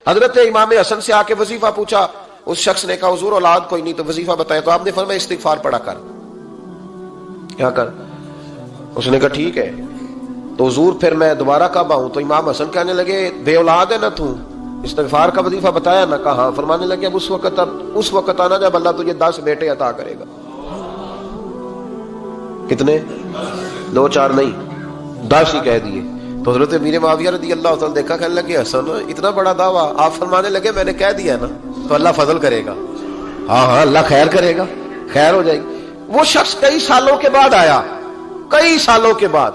حضرت امام حسن سے آ کے وظیفہ پوچھا، اس شخص نے کہا حضور اولاد کوئی نہیں تو وظیفہ بتائے، تو آپ نے فرمایا استغفار پڑھا کر، کیا کر؟ اس نے کہا ٹھیک ہے۔ تو حضور پھر میں دوبارہ کعبہ ہوں تو امام حسن کہنے لگے بے اولاد ہے نا تو، استغفار کا وظیفہ بتایا نہ؟ کہا ہاں۔ فرمانے لگے اب اس وقت آنا جب اللہ تجھے 10 بیٹے عطا کرے گا۔ کتنے؟ 2 4 نہیں، 10 ہی کہہ دیے۔ تو حضرت امیر معاویہ رضی اللہ تعالیٰ دیکھا، کہنے لگے حسن اتنا بڑا دعویٰ؟ آپ فرمانے لگے میں نے کہہ دیا نا تو اللہ فضل کرے گا، ہاں ہاں اللہ خیر کرے گا، خیر ہو جائے گی۔ وہ شخص کئی سالوں کے بعد آیا، کئی سالوں کے بعد،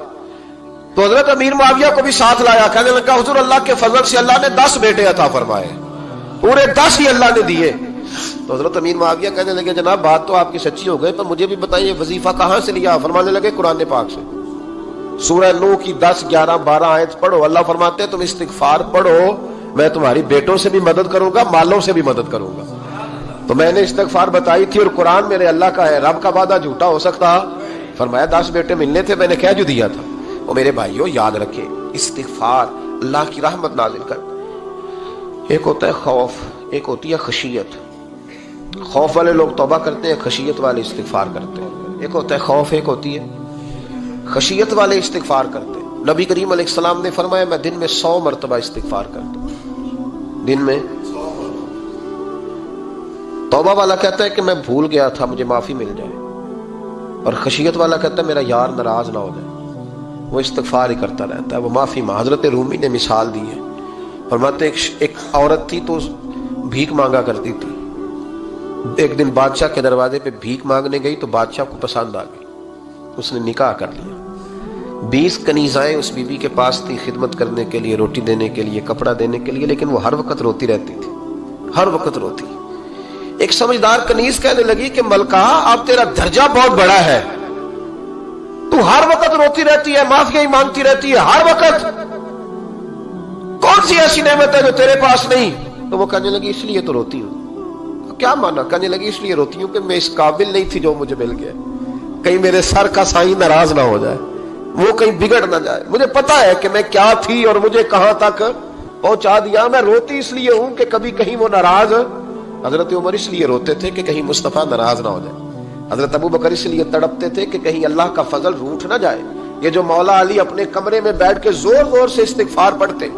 تو حضرت امیر معاویہ کو بھی ساتھ لایا، کہنے لگا حضور اللہ کے فضل سے اللہ نے 10 بیٹے عطا فرمائے، پورے 10 ہی اللہ نے دیے۔ تو حضرت امیر معاویہ کہنے لگے جناب بات تو آپ کی سچی ہو گئی، پر مجھے بھی بتائیے وظیفہ کہاں سے لیا؟ فرمانے لگے قرآن پاک سے، سورہ نوح کی 10 11 12 آیت پڑھو۔ اللہ فرماتے ہیں تم استغفار پڑھو، میں تمہاری بیٹوں سے بھی مدد کروں گا، مالوں سے بھی مدد کروں گا۔ تو میں نے استغفار بتائی تھی اور قرآن میرے اللہ کا ہے، رب کا وعدہ جھوٹا ہو سکتا؟ فرمایا 10 بیٹے ملنے تھے، میں نے کہہ جو دیا تھا۔ اور میرے بھائیوں یاد رکھیں، استغفار اللہ کی رحمت نازل کر۔ ایک ہوتا ہے خوف، ایک ہوتی ہے خشیت۔ خوف والے لوگ توبہ کرتے ہیں، خشیت والے استغفار کرتے ہیں۔ ایک ہوتا ہے خوف، ایک ہوتی ہے خشیت والے استغفار کرتے ہیں۔ نبی کریم علیہ السلام نے فرمایا میں دن میں 100 مرتبہ استغفار کرتا ہوں، دن میں۔ توبہ والا کہتا ہے کہ میں بھول گیا تھا، مجھے معافی مل جائے، اور خشیت والا کہتا ہے میرا یار ناراض نہ ہو جائے، وہ استغفار ہی کرتا رہتا ہے، وہ معافی مانگ۔ حضرت رومی نے مثال دی ہے، فرماتے ایک عورت تھی تو بھیک مانگا کرتی تھی، ایک دن بادشاہ کے دروازے پہ بھیک مانگنے گئی تو بادشاہ کو پسند آ گئی، اس نے نکاح کر لیا۔ 20 کنیزائیں اس بی بی کے پاس تھی خدمت کرنے کے لیے، روٹی دینے کے لیے، کپڑا دینے کے لیے، لیکن وہ ہر وقت روتی رہتی تھی، ہر وقت روتی۔ ایک سمجھدار کنیز کہنے لگی کہ ملکہ اب تیرا درجہ بہت بڑا ہے، تو ہر وقت روتی رہتی ہے، معافیاں ہی مانگتی رہتی ہے ہر وقت، کون سی ایسی نعمت ہے جو تیرے پاس نہیں؟ تو وہ کہنے لگی اس لیے تو روتی ہوں۔ کیا مانا؟ کہنے لگی اس لیے روتی ہوں کہ میں اس قابل نہیں تھی جو مجھے مل گیا، کہیں میرے سر کا سائیں ناراض نہ ہو جائے، وہ کہیں بگڑ نہ جائے، مجھے پتا ہے کہ میں کیا تھی اور مجھے کہاں تک پہنچا دیا، میں روتی اس لیے ہوں کہ کبھی کہیں وہ ناراض۔ حضرت عمر اس لیے روتے تھے کہ کہیں مصطفیٰ ناراض نہ ہو جائے، حضرت ابو بکر اس لیے تڑپتے تھے کہ کہیں اللہ کا فضل روٹھ نہ جائے۔ یہ جو مولا علی اپنے کمرے میں بیٹھ کے زور زور سے استغفار پڑھتے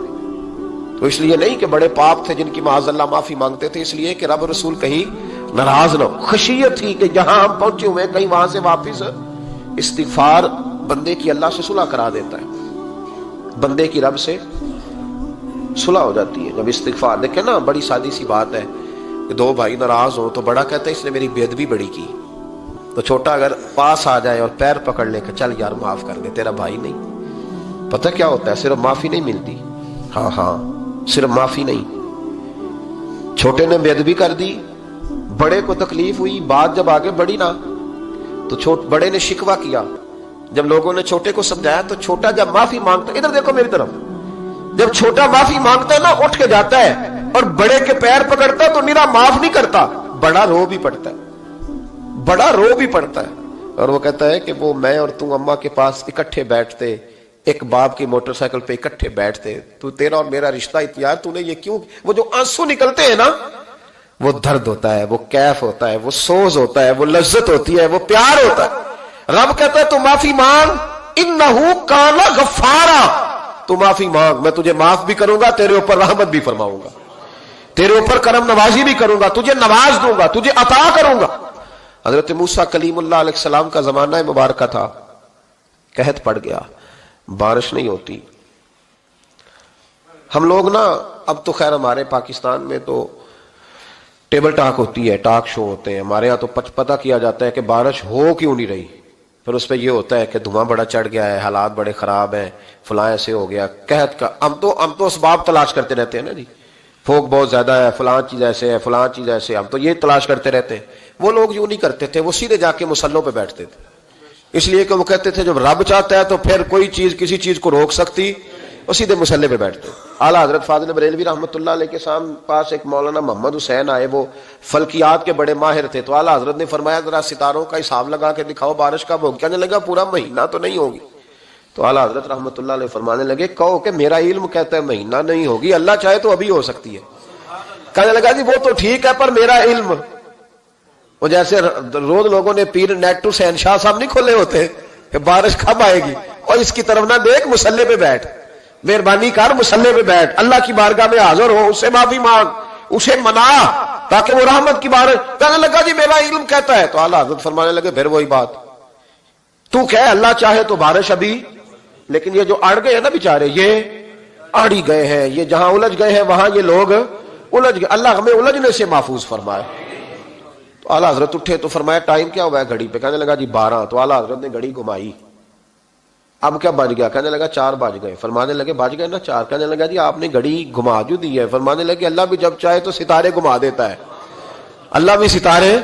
تو اس لیے نہیں کہ بڑے پاپ تھے جن کی معاذ اللہ معافی مانگتے تھے، اس لیے کہ رب رسول کہیں ناراض نہ ہو۔ خشیت تھی کہ جہاں ہم پہنچے ہوئے کہیں وہاں سے واپس۔ استغفار بندے کی اللہ سے صلح کرا دیتا ہے، بندے کی رب سے صلح ہو جاتی ہے جب استغفار۔ دیکھیں نا بڑی سادی سی بات ہے کہ 2 بھائی ناراض ہوں تو بڑا کہتا ہے اس نے میری بے ادبی بڑی کی، تو چھوٹا اگر پاس آ جائے اور پیر پکڑ لے کہ چل یار معاف کر دے، تیرا بھائی نہیں۔ پتہ کیا ہوتا ہے؟ صرف معافی نہیں ملتی، ہاں صرف معافی نہیں، چھوٹے نے بے ادبی کر دی، بڑے کو تکلیف ہوئی، بات جب آگے بڑھی نا تو بڑے نے شکوہ کیا، جب لوگوں نے چھوٹے کو سمجھایا تو چھوٹا جب معافی مانگتا، ادھر دیکھو میری طرف، جب چھوٹا معافی مانگتا ہے نا اٹھ کے جاتا ہے اور بڑے کے پیر پکڑتا تو میرا معاف نہیں کرتا، بڑا رو بھی پڑتا ہے، بڑا رو بھی پڑتا ہے، اور وہ کہتا ہے کہ وہ میں اور تم اماں کے پاس اکٹھے بیٹھتے، ایک باپ کی موٹر سائیکل پہ اکٹھے بیٹھتے، تو تیرا اور میرا رشتہ یار تو نے یہ کیوں؟ وہ جو آنسو نکلتے ہیں نا وہ درد ہوتا ہے، وہ کیف ہوتا ہے، وہ سوز ہوتا ہے، وہ لذت ہوتی ہے، وہ پیار ہوتا ہے۔ رب کہتا ہے تو معافی مانگ، انہو کان غفارا، تو معافی مانگ، میں تجھے معاف بھی کروں گا، تیرے اوپر رحمت بھی فرماؤں گا، تیرے اوپر کرم نوازی بھی کروں گا، تجھے نواز دوں گا، تجھے عطا کروں گا۔ حضرت موسیٰ کلیم اللہ علیہ السلام کا زمانہ مبارکہ تھا، قحط پڑ گیا، بارش نہیں ہوتی۔ ہم لوگ نا اب تو خیر ہمارے پاکستان میں تو ٹیبل ٹاک ہوتی ہے، ٹاک شو ہوتے ہیں، ہمارے ہاں تو پتہ کیا جاتا ہے کہ بارش ہو کیوں نہیں رہی، پھر اس پہ یہ ہوتا ہے کہ دھواں بڑا چڑھ گیا ہے، حالات بڑے خراب ہیں، فلاں ایسے ہو گیا، قحط کا۔ ہم تو اسباب تلاش کرتے رہتے ہیں نا جی، پھوک بہت زیادہ ہے، فلاں چیز ایسے ہے، فلاں چیز ایسے، ہم تو یہ تلاش کرتے رہتے ہیں۔ وہ لوگ یوں نہیں کرتے تھے، وہ سیدھے جا کے مسلوں پہ بیٹھتے تھے، اس لیے کہ وہ کہتے تھے جب رب چاہتا ہے تو پھر کوئی چیز کسی چیز کو روک سکتی، وہ سیدھے مسلے پہ بیٹھتے۔ اعلیٰ حضرت فاضل بریلوی رحمۃ اللہ علیہ کے پاس ایک مولانا محمد حسین آئے، وہ فلکیات کے بڑے ماہر تھے، تو اعلیٰ حضرت نے فرمایا ذرا ستاروں کا حساب لگا کے دکھاؤ بارش کب ہوگی؟ کہنے لگا پورا مہینہ تو نہیں ہوگی، تو اعلیٰ حضرت رحمت اللہ علیہ فرمانے لگے کہو کہ میرا علم کہتا ہے مہینہ نہیں ہوگی، اللہ چاہے تو ابھی ہو سکتی ہے۔ کہنے لگا جی وہ تو ٹھیک ہے پر میرا علم، وہ جیسے روز لوگوں نے پیر نیٹ ٹو شہنشاہ صاحب نہیں کھولے ہوتے کہ بارش کب آئے گی، اور اس کی طرف نہ دیکھ، مصلے پہ بیٹھ، مہربانی کر مصلے پہ بیٹھ، اللہ کی بارگاہ میں حاضر ہو، اس سے معافی مانگ، اسے منا تاکہ وہ رحمت کی بارش۔ کہنے لگا جی میرا علم کہتا ہے۔ تو اعلیٰ حضرت فرمانے لگے پھر وہی بات، تو کہے اللہ چاہے تو بارش ابھی، لیکن یہ جو اڑ گئے ہیں نا بیچارے، یہ اڑ ہی گئے ہیں، یہ جہاں الجھ گئے ہیں وہاں یہ لوگ الجھ گئے، اللہ ہمیں الجھنے سے محفوظ فرمائے۔ تو اعلیٰ حضرت اٹھے تو فرمایا ٹائم کیا ہوا ہے گھڑی پہ؟ کہنے لگا جی 12۔ تو اعلیٰ حضرت نے گھڑی گھمائی، اب کیا بج گیا؟ کہنے لگا 4 بج گئے۔ فرمانے لگے بج گئے نا 4؟ کہنے لگا جی آپ نے گھڑی گھما جو دی ہے۔ فرمانے لگے اللہ بھی جب چاہے تو ستارے گھما دیتا ہے، اللہ بھی ستارے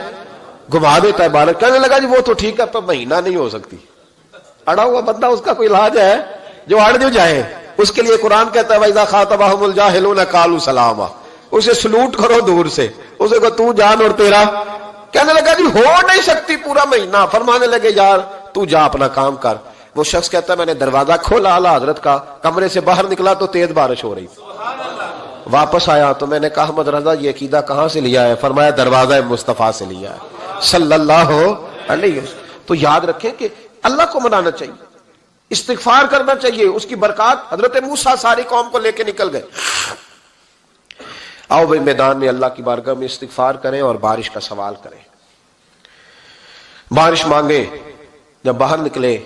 گھما دیتا ہے بارش۔ کہنے لگا جی وہ تو ٹھیک ہے پر مہینہ نہیں ہو سکتی۔ اڑا ہوا بندہ، اس کا کوئی علاج ہے جو اڑ جو جائے، اس کے لیے قرآن کہتا ہے وَإِذَا خَاطَبَهُمُ الْجَاهِلُونَ قَالُوا سَلَامًا، اسے سلوٹ کرو دور سے، اسے کو تو جان اور تیرا۔ کہنے لگا جی ہو نہیں سکتی پورا مہینہ۔ فرمانے لگے یار تو جا اپنا کام کر۔ وہ شخص کہتا ہے میں نے دروازہ کھولا اعلیٰ حضرت کا، کمرے سے باہر نکلا تو تیز بارش ہو رہی، واپس آیا تو میں نے کہا احمد رضا یہ عقیدہ کہاں سے لیا ہے؟ فرمایا دروازہ مصطفیٰ سے لیا ہے صلی اللہ علیہ وسلم۔ تو یاد رکھیں کہ اللہ کو منانا چاہیے، استغفار کرنا چاہیے، اس کی برکات۔ حضرت موسیٰ ساری قوم کو لے کے نکل گئے۔ آؤ بھائی میدان میں اللہ کی بارگاہ میں استغفار کریں اور بارش کا سوال کریں، بارش مانگے۔ جب باہر نکلے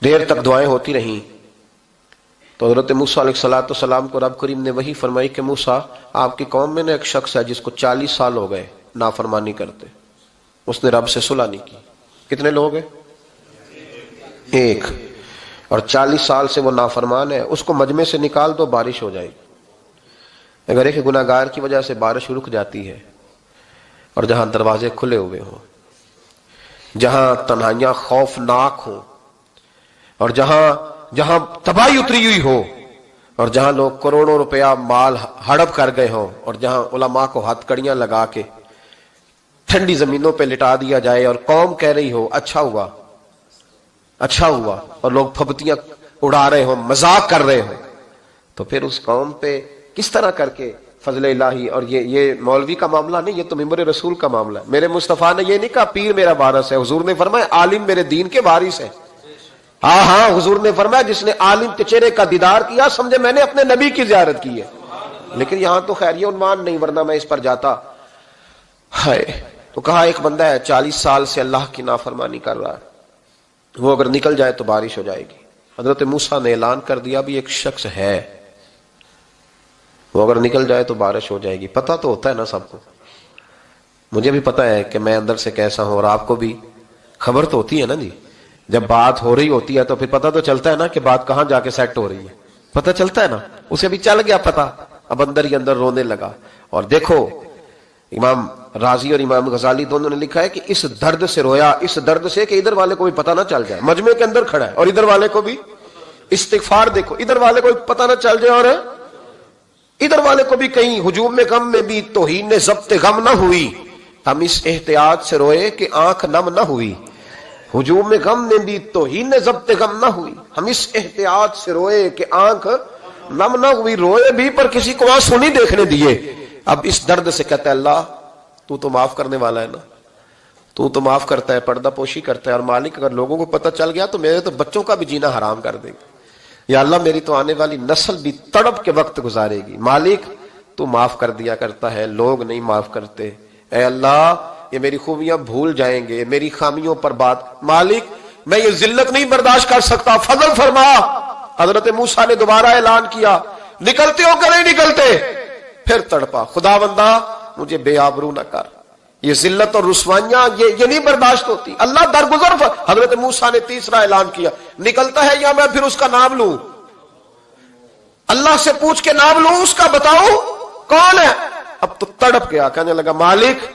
دیر تک دعائیں ہوتی رہیں تو حضرت موسیٰ علیہ السلام کو رب کریم نے وحی فرمائی کہ موسیٰ آپ کی قوم میں نے ایک شخص ہے جس کو 40 سال ہو گئے نافرمانی کرتے، اس نے رب سے صلح نہیں کی۔ کتنے لوگ ہیں؟ ایک، اور 40 سال سے وہ نافرمان ہے، اس کو مجمع سے نکال دو بارش ہو جائے گی۔ اگر ایک گناہگار کی وجہ سے بارش رک جاتی ہے، اور جہاں دروازے کھلے ہوئے ہوں، جہاں تنہائیاں خوفناک ہوں، اور جہاں تباہی اتری ہوئی ہو، اور جہاں لوگ کروڑوں روپیہ مال ہڑپ کر گئے ہوں، اور جہاں علماء کو ہتھ کڑیاں لگا کے ٹھنڈی زمینوں پہ لٹا دیا جائے، اور قوم کہہ رہی ہو اچھا ہوا اچھا ہوا، اور لوگ پھبتیاں اڑا رہے ہوں، مذاق کر رہے ہوں، تو پھر اس قوم پہ کس طرح کر کے فضل الہی۔ اور یہ مولوی کا معاملہ نہیں، یہ تو ممبر رسول کا معاملہ ہے۔ میرے مصطفیٰ نے یہ نہیں کہا پیر میرا وارث ہے، حضور نے فرمایا عالم میرے دین کے وارث ہے۔ ہاں حضور نے فرمایا جس نے عالم کے چہرے کا دیدار کیا سمجھے میں نے اپنے نبی کی زیارت کی ہے۔ لیکن یہاں تو خیر یہ عنوان نہیں، ورنہ میں اس پر جاتا ہے۔ تو کہا ایک بندہ ہے 40 سال سے اللہ کی نافرمانی کر رہا ہے، وہ اگر نکل جائے تو بارش ہو جائے گی۔ حضرت موسیٰ نے اعلان کر دیا بھی ایک شخص ہے، وہ اگر نکل جائے تو بارش ہو جائے گی۔ پتہ تو ہوتا ہے نا سب کو، مجھے بھی پتہ ہے کہ میں اندر سے کیسا ہوں، اور آپ کو بھی خبر تو ہوتی ہے نا جی۔ جب بات ہو رہی ہوتی ہے تو پھر پتہ تو چلتا ہے نا کہ بات کہاں جا کے سیٹ ہو رہی ہے، پتہ چلتا ہے نا۔ اسے بھی چل گیا پتہ، اب اندر ہی اندر رونے لگا۔ اور دیکھو امام رازی اور امام غزالی دونوں نے لکھا ہے کہ اس درد سے رویا، اس درد سے کہ ادھر والے کو بھی پتہ نہ چل جائے، مجمع کے اندر کھڑا ہے اور ادھر والے کو بھی استغفار، دیکھو ادھر والے کو بھی پتہ نہ چل جائے اور ادھر والے کو بھی کہیں ہجوم میں غم میں بھی توہین ضبط غم نہ ہوئی، ہم اس احتیاط سے روئے کہ آنکھ نم نہ ہوئی۔ ہجوم میں غم میں بھی توہین ضبط غم نہ ہوئی، ہم اس احتیاط سے روئے کہ آنکھ نم نہ ہوئی، روئے بھی پر کسی کو آنسو نہیں دیکھنے دیے۔ اب اس درد سے کہتا ہے اللہ تو معاف کرنے والا ہے نا، تو معاف کرتا ہے، پردہ پوشی کرتا ہے، اور مالک اگر لوگوں کو پتہ چل گیا تو میرے تو بچوں کا بھی جینا حرام کر دے گا، یا اللہ میری تو آنے والی نسل بھی تڑپ کے وقت گزارے گی۔ مالک تو معاف کر دیا کرتا ہے، لوگ نہیں معاف کرتے، اے اللہ یہ میری خوبیاں بھول جائیں گے، میری خامیوں پر بات، مالک میں یہ ذلت نہیں برداشت کر سکتا، فضل فرما۔ حضرت موسیٰ نے دوبارہ اعلان کیا نکلتے ہو کہ نہیں نکلتے؟ پھر تڑپا خدا بندہ مجھے بے آبرو نہ کر، یہ ذلت اور رسوائیاں یہ نہیں برداشت ہوتی، اللہ درگزر۔ حضرت موسیٰ نے تیسرا اعلان کیا نکلتا ہے یا میں پھر اس کا نام لوں، اللہ سے پوچھ کے نام لوں اس کا، بتاؤ کون ہے؟ اب تو تڑپ گیا، کہنے لگا مالک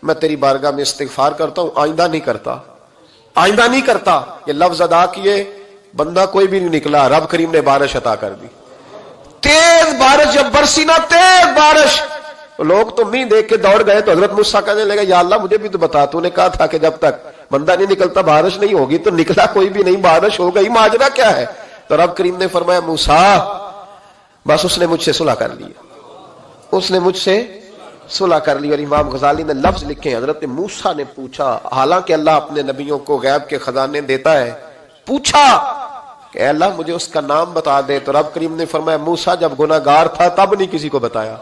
میں تیری بارگاہ میں استغفار کرتا ہوں، آئندہ نہیں کرتا، آئندہ نہیں کرتا۔ یہ لفظ ادا کیے، بندہ کوئی بھی نہیں نکلا، رب کریم نے بارش عطا کر دی، تیز بارش جب برسی نا، تیز بارش، لوگ تو می دیکھ کے دوڑ گئے تو حضرت موسیٰ کہنے لگے یا اللہ مجھے بھی تو بتا، تو نے کہا تھا کہ جب تک بندہ نہیں نکلتا بارش نہیں ہوگی، تو نکلا کوئی بھی نہیں، بارش ہو گئی، ماجرا کیا ہے؟ تو رب کریم نے فرمایا موسیٰ بس اس نے مجھ سے صلح کر لی، اس نے مجھ سے صلح کر لی۔ اور امام غزالی نے لفظ لکھے، حضرت موسیٰ نے پوچھا، حالانکہ اللہ اپنے نبیوں کو غیب کے خزانے دیتا ہے، پوچھا کہ اے اللہ مجھے اس کا نام بتا دے، تو رب کریم نے فرمایا موسیٰ جب گناہگار تھا تب نہیں کسی کو بتایا،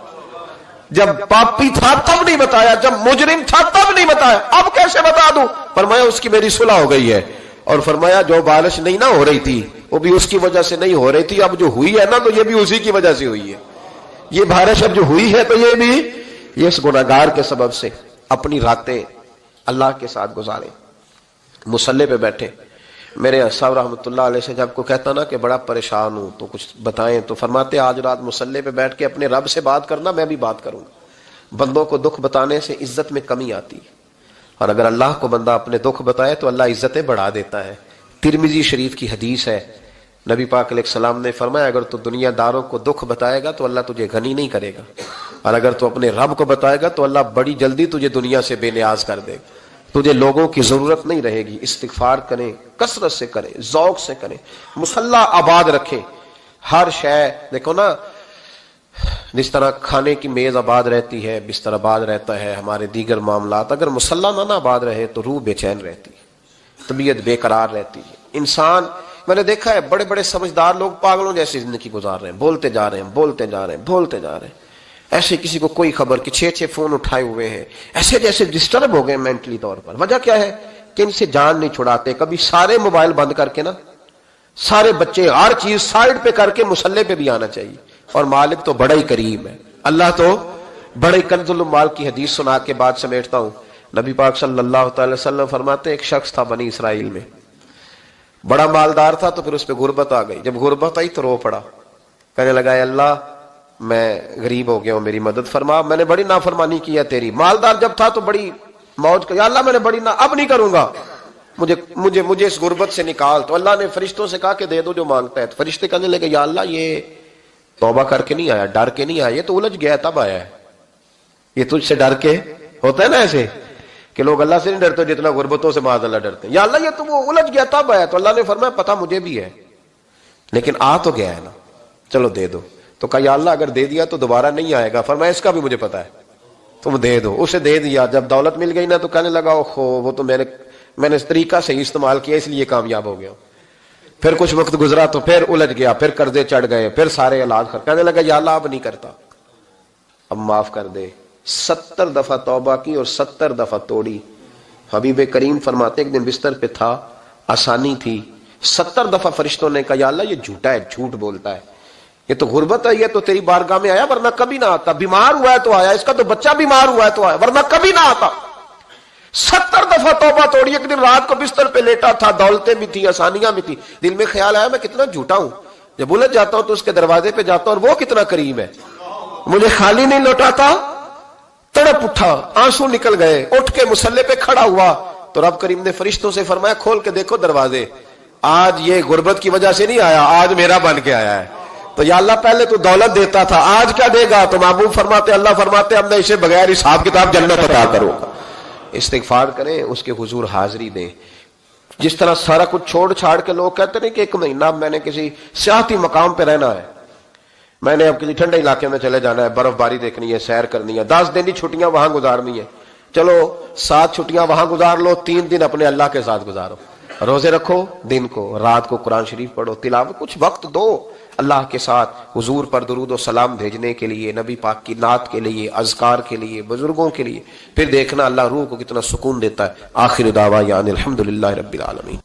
جب پاپی تھا تب نہیں بتایا، جب مجرم تھا تب نہیں بتایا، اب کیسے بتا دوں؟ فرمایا اس کی میری صلح ہو گئی ہے، اور فرمایا جو بارش نہیں نہ ہو رہی تھی وہ بھی اس کی وجہ سے نہیں ہو رہی تھی، اب جو ہوئی ہے نا تو یہ بھی اسی کی وجہ سے ہوئی ہے، یہ بارش اب جو ہوئی ہے تو یہ بھی یہ اس گناہگار کے سبب سے۔ اپنی راتیں اللہ کے ساتھ گزارے، مصلی پہ بیٹھے۔ میرے صاحب رحمۃ اللہ علیہ سے جب کو کہتا نا کہ بڑا پریشان ہوں تو کچھ بتائیں، تو فرماتے آج رات مصلی پہ بیٹھ کے اپنے رب سے بات کرنا، میں بھی بات کروں گا۔ بندوں کو دکھ بتانے سے عزت میں کمی آتی ہے، اور اگر اللہ کو بندہ اپنے دکھ بتائے تو اللہ عزتیں بڑھا دیتا ہے۔ ترمذی شریف کی حدیث ہے، نبی پاک علیہ السلام نے فرمایا اگر تو دنیا داروں کو دکھ بتائے گا تو اللہ تجھے غنی نہیں کرے گا، اور اگر تو اپنے رب کو بتائے گا تو اللہ بڑی جلدی تجھے دنیا سے بے نیاز کر دے گا، تجھے لوگوں کی ضرورت نہیں رہے گی۔ استغفار کریں، کثرت سے کریں، ذوق سے کریں، مصلی آباد رکھیں، ہر شے دیکھو نا، جس طرح کھانے کی میز آباد رہتی ہے، بستر آباد رہتا ہے، ہمارے دیگر معاملات، اگر مصلی نہ آباد رہے تو روح بے چین رہتی ہے، طبیعت بے قرار رہتی ہے۔ انسان میں نے دیکھا ہے بڑے بڑے سمجھدار لوگ پاگلوں جیسی زندگی گزار رہے ہیں، بولتے جا رہے ہیں، بولتے جا رہے ہیں، بولتے جا رہے ہیں، ایسے کسی کو کوئی خبر کہ 6 فون اٹھائے ہوئے ہیں، ایسے جیسے ڈسٹرب ہو گئے مینٹلی طور پر۔ وجہ کیا ہے کہ ان سے جان نہیں چھڑاتے۔ کبھی سارے موبائل بند کر کے نا، سارے بچے ہر چیز سائڈ پہ کر کے مصلی پہ بھی آنا چاہیے، اور مالک تو بڑا ہی کریم ہے، اللہ تو بڑے کنز المال کی حدیث سنا کے بعد سمیٹتا ہوں۔ نبی پاک صلی اللہ تعالی وسلم فرماتے ایک شخص تھا بنی اسرائیل میں، بڑا مالدار تھا، تو پھر اس پہ غربت آ گئی۔ جب غربت آئی تو رو پڑا، کہنے لگا اے اللہ میں غریب ہو گیا ہوں، میری مدد فرما، میں نے بڑی نافرمانی کی ہے تیری۔ مالدار جب تھا تو بڑی موج کر، یا اللہ میں نے بڑی اب نہیں کروں گا، مجھے اس غربت سے نکال۔ تو اللہ نے فرشتوں سے کہا کہ دے دو جو مانگتا ہے۔ تو فرشتے کہنے لگے یا اللہ یہ توبہ کر کے نہیں آیا، ڈر کے نہیں آیا، یہ تو الجھ گیا تب آیا ہے، یہ تجھ سے ڈر کے ہوتا ہے نا ایسے کہ لوگ اللہ سے نہیں ڈرتے جتنا غربتوں سے معاذ اللہ ڈرتے ہیں۔ یا اللہ یہ تو وہ الجھ گیا تب آیا۔ تو اللہ نے فرمایا پتہ مجھے بھی ہے، لیکن آ تو گیا ہے نا، چلو دے دو۔ تو کہا یا اللہ اگر دے دیا تو دوبارہ نہیں آئے گا۔ فرمایا اس کا بھی مجھے پتا ہے، تم دے دو۔ اسے دے دیا۔ جب دولت مل گئی نا تو کہنے لگا اوہو وہ تو میں نے اس طریقہ سے استعمال کیا اس لیے کامیاب ہو گیا۔ پھر کچھ وقت گزرا تو پھر الجھ گیا، پھر قرضے چڑھ گئے، پھر سارے علاج کر، کہنے لگا یا اللہ اب نہیں کرتا، اب معاف کر دے۔ 70 دفعہ توبہ کی اور 70 دفعہ توڑی۔ حبیب کریم فرماتے ایک دن بستر پہ تھا، آسانی تھی، 70 دفعہ فرشتوں نے کہا یا اللہ یہ جھوٹا ہے، جھوٹ بولتا ہے، یہ تو غربت ہے، یہ تو تیری بارگاہ میں آیا ورنہ کبھی نہ آتا، بیمار ہوا ہے تو آیا، اس کا تو بچہ بیمار ہوا ہے تو آیا ورنہ کبھی نہ آتا۔ 70 دفعہ توبہ توڑی۔ ایک دن رات کو بستر پہ لیٹا تھا، دولتیں بھی تھی، آسانیاں بھی تھی، دل میں خیال آیا میں کتنا جھوٹا ہوں، جب الجھ جاتا ہوں تو اس کے دروازے پہ جاتا ہوں اور وہ کتنا کریم ہے، مجھے خالی نہیں لوٹاتا۔ تڑپ اٹھا، آنسو نکل گئے، اٹھ کے مصلی پہ کھڑا ہوا تو رب کریم نے فرشتوں سے فرمایا کھول کے دیکھو دروازے، آج یہ غربت کی وجہ سے نہیں آیا، آج میرا بن کے آیا ہے۔ تو یا اللہ پہلے تو دولت دیتا تھا، آج کیا دے گا؟ تو محبوب فرماتے اللہ فرماتے اب میں اسے بغیر حساب کتاب جنت عطا کروں گا۔ استغفار کریں، اس کے حضور حاضری دیں۔ جس طرح سارا کچھ چھوڑ چھاڑ کے لوگ کہتے ہیں کہ 1 مہینہ میں نے کسی سیاحتی مقام پہ رہنا ہے، میں نے اب کسی ٹھنڈے علاقے میں چلے جانا ہے، برف باری دیکھنی ہے، سیر کرنی ہے، 10 دن کی چھٹیاں وہاں گزارنی ہے، چلو 7 چھٹیاں وہاں گزار لو، 3 دن اپنے اللہ کے ساتھ گزارو، روزے رکھو، دن کو رات کو قرآن شریف پڑھو، تلاوت، کچھ وقت دو اللہ کے ساتھ، حضور پر درود و سلام بھیجنے کے لیے، نبی پاک کی نعت کے لیے، اذکار کے لیے، بزرگوں کے لیے، پھر دیکھنا اللہ روح کو کتنا سکون دیتا ہے۔ آخر دعوانا الحمدللہ رب العالمین۔